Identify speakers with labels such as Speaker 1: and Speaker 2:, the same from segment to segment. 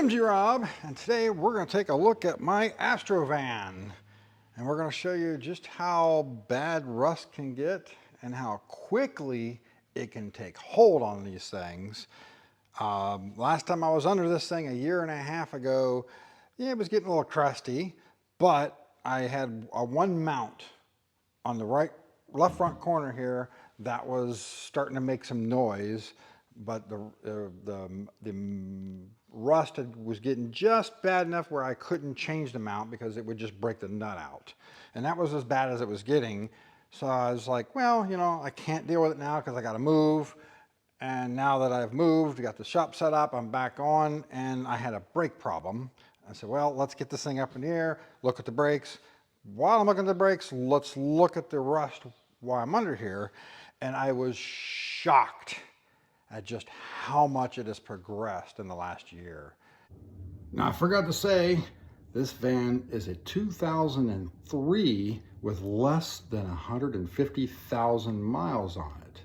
Speaker 1: I'm MG Rob, and today we're going to take a look at my Astro van. And we're going to show you just how bad rust can get and how quickly it can take hold on these things. Last time I was under this thing a year and a half ago, yeah, it was getting a little crusty, but I had a one mount on the left front corner here that was starting to make some noise, but the rust was getting just bad enough where I couldn't change the mount because it would just break the nut out. And that was as bad as it was getting. So I was like, well, you know, I can't deal with it now because I got to move. And now that I've moved, got the shop set up, I'm back on, and I had a brake problem. I said, well, let's get this thing up in the air, look at the brakes. While I'm looking at the brakes, let's look at the rust while I'm under here. And I was shocked at just how much it has progressed in the last year. Now, I forgot to say, this van is a 2003 with less than 150,000 miles on it.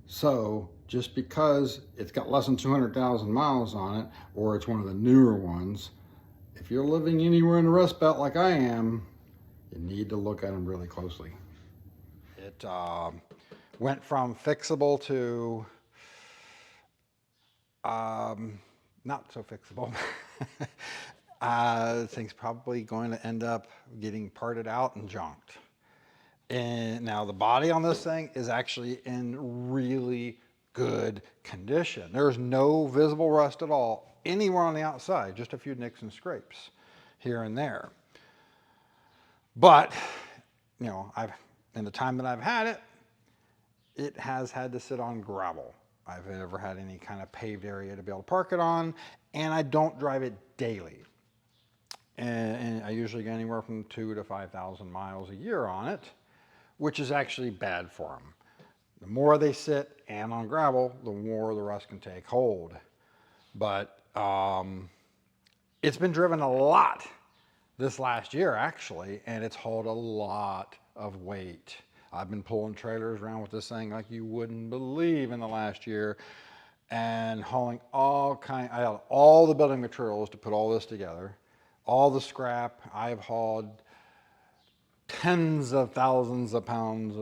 Speaker 1: So just because it's got less than 200,000 miles on it, or it's one of the newer ones, if you're living anywhere in the Rust Belt like I am, you need to look at them really closely. It went from fixable to not so fixable. Thing's probably going to end up getting parted out and junked. And now the body on this thing is actually in really good condition. There's no visible rust at all anywhere on the outside, just a few nicks and scrapes here and there. But, you know, in the time that I've had it, it has had to sit on gravel. I've never had any kind of paved area to be able to park it on, and I don't drive it daily. And I usually get anywhere from 2,000 to 5,000 miles a year on it, which is actually bad for them. The more they sit and on gravel, the more the rust can take hold. But it's been driven a lot this last year, actually, and it's hauled a lot of weight. I've been pulling trailers around with this thing like you wouldn't believe in the last year, and hauling I had all the building materials to put all this together, all the scrap. I've hauled tens of thousands of pounds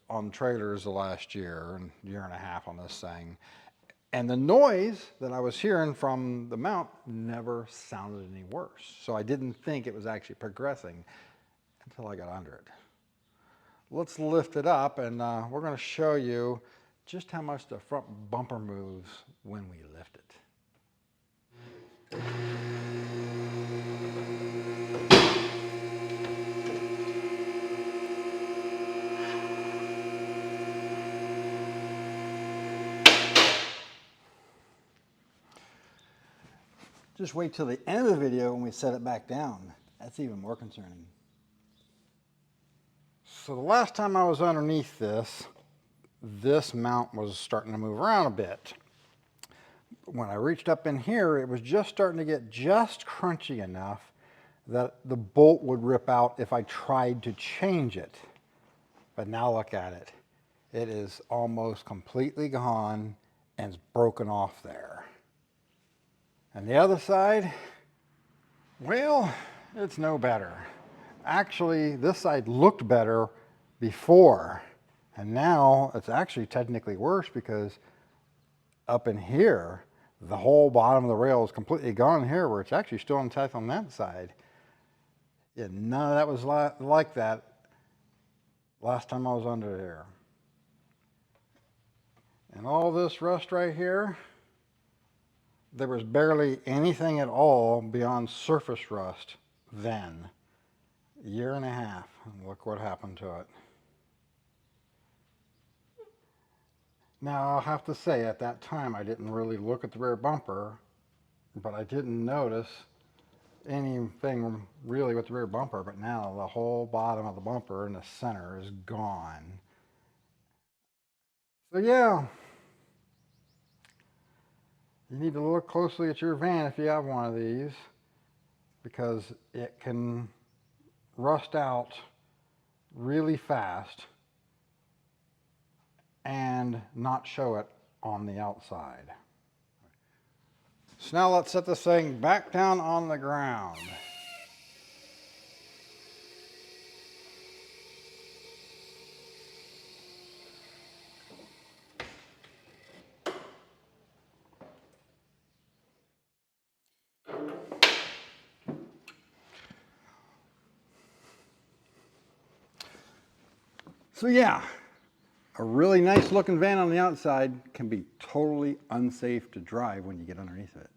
Speaker 1: on trailers the last year and year and a half on this thing. And the noise that I was hearing from the mount never sounded any worse. So I didn't think it was actually progressing until I got under it. Let's lift it up, and we're going to show you just how much the front bumper moves when we lift it. Just wait till the end of the video when we set it back down. That's even more concerning. So the last time I was underneath this mount was starting to move around a bit. When I reached up in here, it was just starting to get just crunchy enough that the bolt would rip out if I tried to change it. But now look at it. It is almost completely gone and it's broken off there. And the other side, well, it's no better. Actually, this side looked better before, and now it's actually technically worse because up in here, the whole bottom of the rail is completely gone here, where it's actually still intact on that side. Yeah, none of that was like that last time I was under there. And all this rust right here, there was barely anything at all beyond surface rust then. A year and a half, and look what happened to it. Now, I'll have to say, at that time, I didn't really look at the rear bumper, but I didn't notice anything really with the rear bumper, but now the whole bottom of the bumper in the center is gone. So yeah, you need to look closely at your van if you have one of these, because it can rust out really fast and not show it on the outside. So now let's set this thing back down on the ground. So yeah, a really nice looking van on the outside can be totally unsafe to drive when you get underneath it.